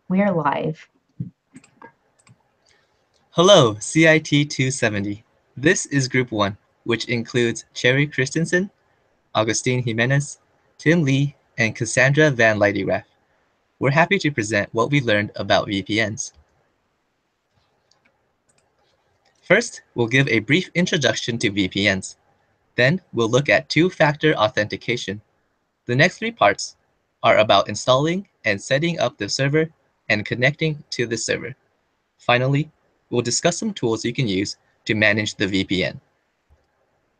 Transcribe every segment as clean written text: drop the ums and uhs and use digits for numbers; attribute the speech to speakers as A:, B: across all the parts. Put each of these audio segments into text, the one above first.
A: We are live.
B: Hello, CIT 270. This is Group 1, which includes Cherry Christensen, Augustine Jimenez, Tim Lee, and Cassandra Van Leidegraff. We're happy to present what we learned about VPNs. First, we'll give a brief introduction to VPNs. Then, we'll look at two-factor authentication. The next three parts are about installing and setting up the server and connecting to the server. Finally, we'll discuss some tools you can use to manage the VPN.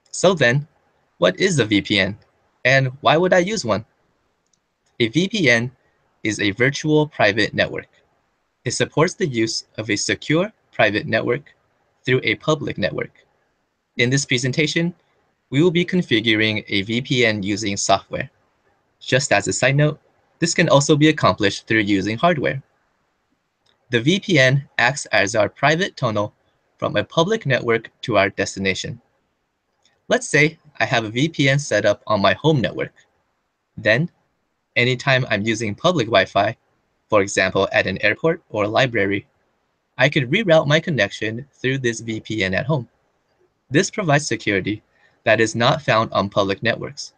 B: So then, what is a VPN, and why would I use one? A VPN is a virtual private network. It supports the use of a secure private network through a public network. In this presentation, we will be configuring a VPN using software. Just as a side note, this can also be accomplished through using hardware. The VPN acts as our private tunnel from a public network to our destination. Let's say I have a VPN set up on my home network. Then, anytime I'm using public Wi-Fi, for example at an airport or library, I could reroute my connection through this VPN at home. This provides security that is not found on public networks.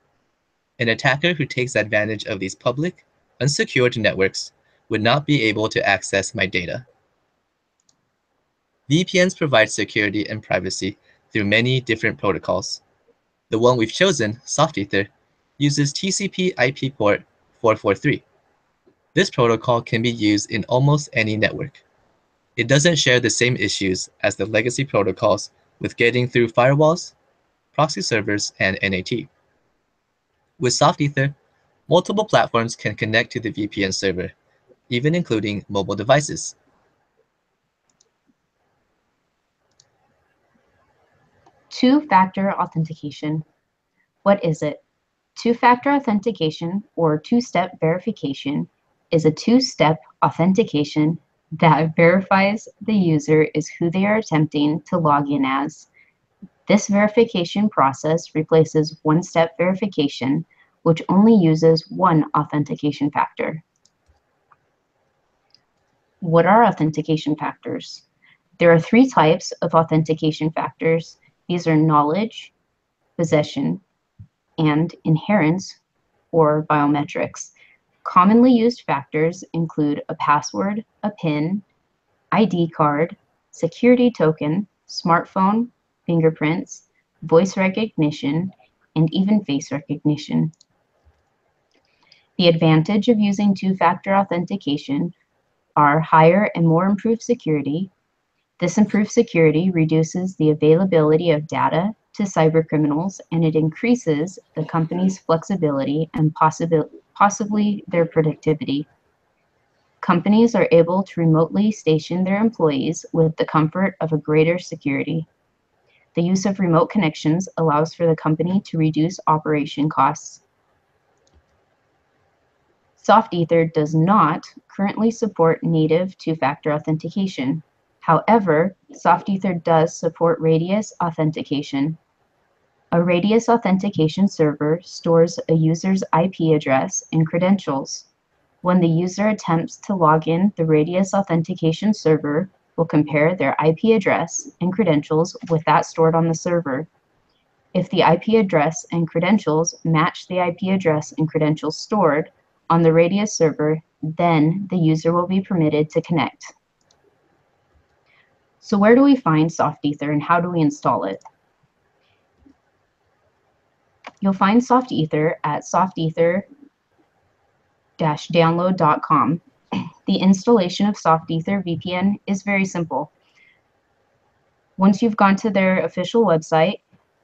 B: An attacker who takes advantage of these public, unsecured networks would not be able to access my data. VPNs provide security and privacy through many different protocols. The one we've chosen, SoftEther, uses TCP IP port 443. This protocol can be used in almost any network. It doesn't share the same issues as the legacy protocols with getting through firewalls, proxy servers, and NAT. With SoftEther, multiple platforms can connect to the VPN server, even including mobile devices.
A: Two-factor authentication. What is it? Two-factor authentication, or two-step verification, is a two-step authentication that verifies the user is who they are attempting to log in as. This verification process replaces one-step verification, which only uses one authentication factor. What are authentication factors? There are three types of authentication factors. These are knowledge, possession, and inherence, or biometrics. Commonly used factors include a password, a PIN, ID card, security token, smartphone, fingerprints, voice recognition, and even face recognition. The advantage of using two-factor authentication are higher and more improved security. This improved security reduces the availability of data to cybercriminals, and it increases the company's flexibility and possibly their productivity. Companies are able to remotely station their employees with the comfort of a greater security. The use of remote connections allows for the company to reduce operation costs. SoftEther does not currently support native two-factor authentication. However, SoftEther does support radius authentication. A radius authentication server stores a user's IP address and credentials. When the user attempts to log in, the radius authentication server will compare their IP address and credentials with that stored on the server. If the IP address and credentials match the IP address and credentials stored on the radius server, then the user will be permitted to connect. So where do we find SoftEther and how do we install it? You'll find SoftEther at softether-download.com. The installation of SoftEther VPN is very simple. Once you've gone to their official website,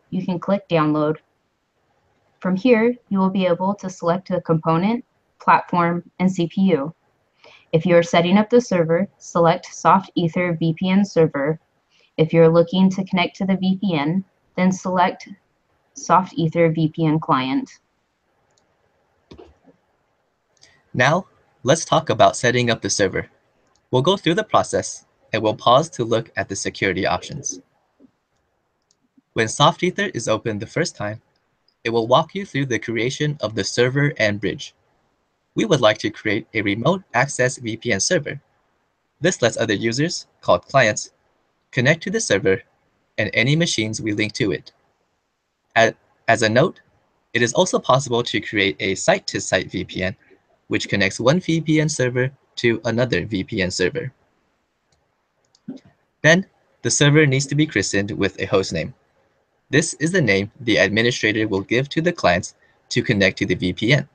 A: you can click download. From here, you will be able to select the component, platform, and CPU. If you are setting up the server, select SoftEther VPN server. If you're looking to connect to the VPN, then select SoftEther VPN client.
B: Now, let's talk about setting up the server. We'll go through the process and we'll pause to look at the security options. When SoftEther is opened the first time, it will walk you through the creation of the server and bridge. we would like to create a remote access VPN server. This lets other users, called clients, connect to the server and any machines we link to it. As a note, it is also possible to create a site-to-site VPN, which connects one VPN server to another VPN server. Then, the server needs to be christened with a hostname. This is the name the administrator will give to the clients to connect to the VPN.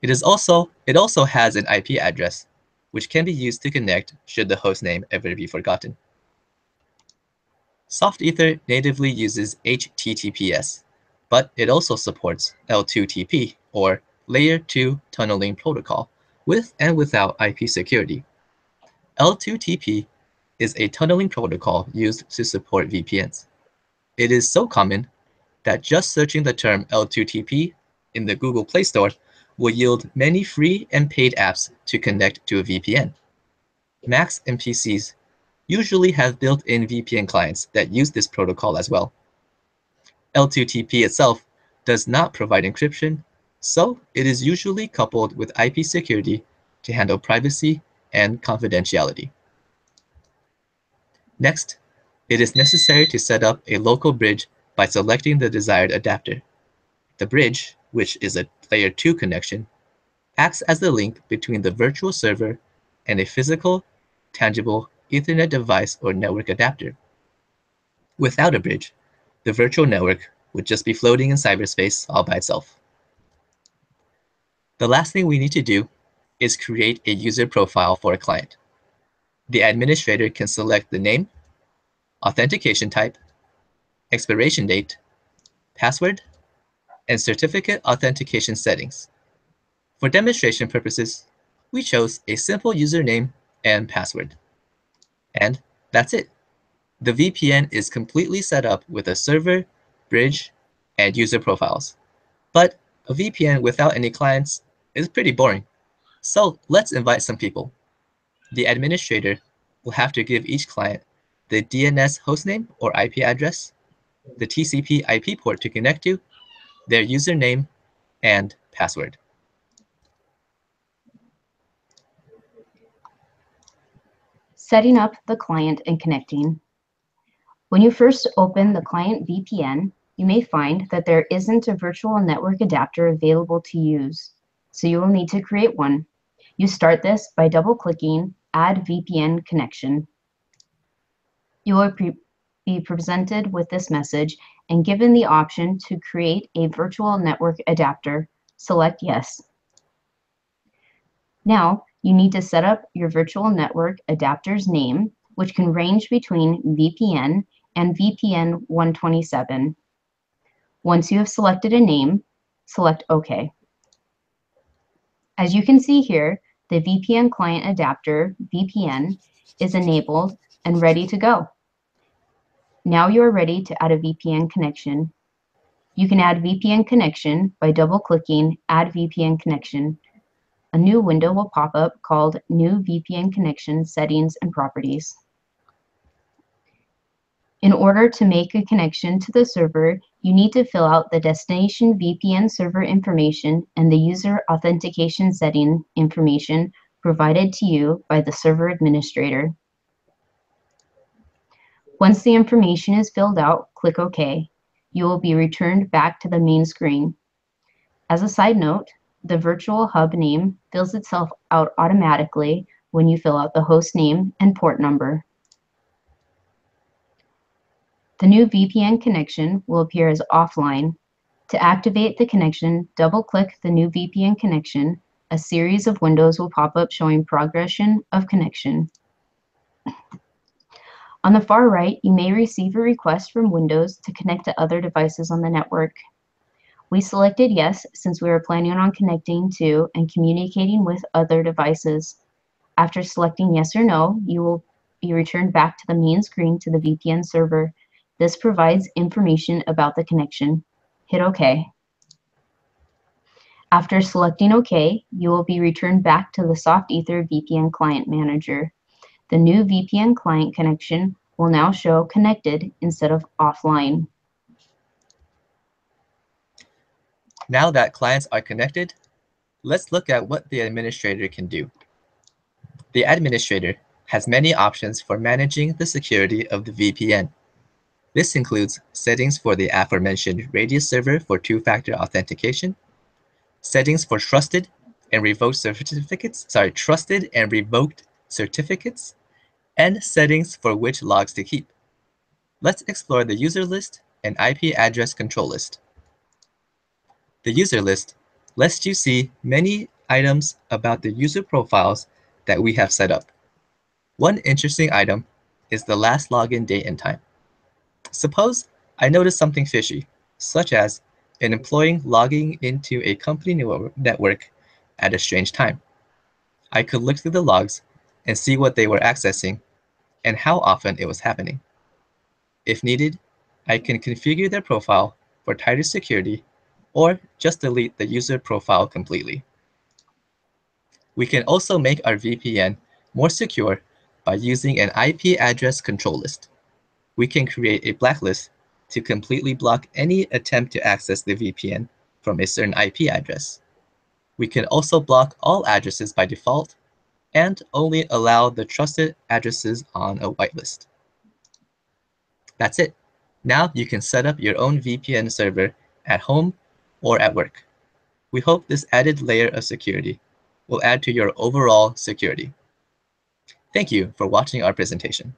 B: It also has an IP address, which can be used to connect should the hostname ever be forgotten. SoftEther natively uses HTTPS, but it also supports L2TP, or Layer 2 Tunneling Protocol, with and without IP security. L2TP is a tunneling protocol used to support VPNs. It is so common that just searching the term L2TP in the Google Play Store will yield many free and paid apps to connect to a VPN. Macs and PCs usually have built-in VPN clients that use this protocol as well. L2TP itself does not provide encryption, so it is usually coupled with IP security to handle privacy and confidentiality. Next, it is necessary to set up a local bridge by selecting the desired adapter. The bridge, which is a layer 2 connection, acts as the link between the virtual server and a physical, tangible Ethernet device or network adapter. Without a bridge, the virtual network would just be floating in cyberspace all by itself. The last thing we need to do is create a user profile for a client. The administrator can select the name, authentication type, expiration date, password, and certificate authentication settings. For demonstration purposes, we chose a simple username and password. And that's it. The VPN is completely set up with a server, bridge, and user profiles. But a VPN without any clients is pretty boring. So let's invite some people. The administrator will have to give each client the DNS hostname or IP address, the TCP IP port to connect to, their username, and password.
A: Setting up the client and connecting. When you first open the client VPN, you may find that there isn't a virtual network adapter available to use, so you will need to create one. You start this by double-clicking Add VPN Connection. You will be presented with this message and given the option to create a virtual network adapter. Select Yes. Now, you need to set up your virtual network adapter's name, which can range between VPN and VPN 127. Once you have selected a name, select OK. As you can see here, the VPN client adapter, VPN, is enabled and ready to go. Now you are ready to add a VPN connection. You can add VPN connection by double-clicking Add VPN Connection. A new window will pop up called New VPN Connection Settings and Properties. In order to make a connection to the server, you need to fill out the destination VPN server information and the user authentication setting information provided to you by the server administrator. Once the information is filled out, click OK. You will be returned back to the main screen. As a side note, the virtual hub name fills itself out automatically when you fill out the host name and port number. The new VPN connection will appear as offline. To activate the connection, double-click the new VPN connection. A series of windows will pop up showing progression of connection. On the far right, you may receive a request from Windows to connect to other devices on the network. We selected yes since we were planning on connecting to and communicating with other devices. After selecting yes or no, you will be returned back to the main screen to the VPN server. This provides information about the connection. Hit OK. After selecting OK, you will be returned back to the SoftEther VPN Client Manager. The new VPN client connection will now show connected instead of offline.
B: Now that clients are connected, Let's look at what the administrator can do. The administrator has many options for managing the security of the VPN. This includes settings for the aforementioned radius server for two-factor authentication, settings for trusted and revoked certificates, and settings for which logs to keep. Let's explore the user list and IP address control list. The user list lets you see many items about the user profiles that we have set up. One interesting item is the last login date and time. Suppose I notice something fishy, such as an employee logging into a company network at a strange time. I could look through the logs and see what they were accessing and how often it was happening. If needed, I can configure their profile for tighter security or just delete the user profile completely. We can also make our VPN more secure by using an IP address control list. We can create a blacklist to completely block any attempt to access the VPN from a certain IP address. We can also block all addresses by default and only allow the trusted addresses on a whitelist. That's it. Now you can set up your own VPN server at home or at work. We hope this added layer of security will add to your overall security. Thank you for watching our presentation.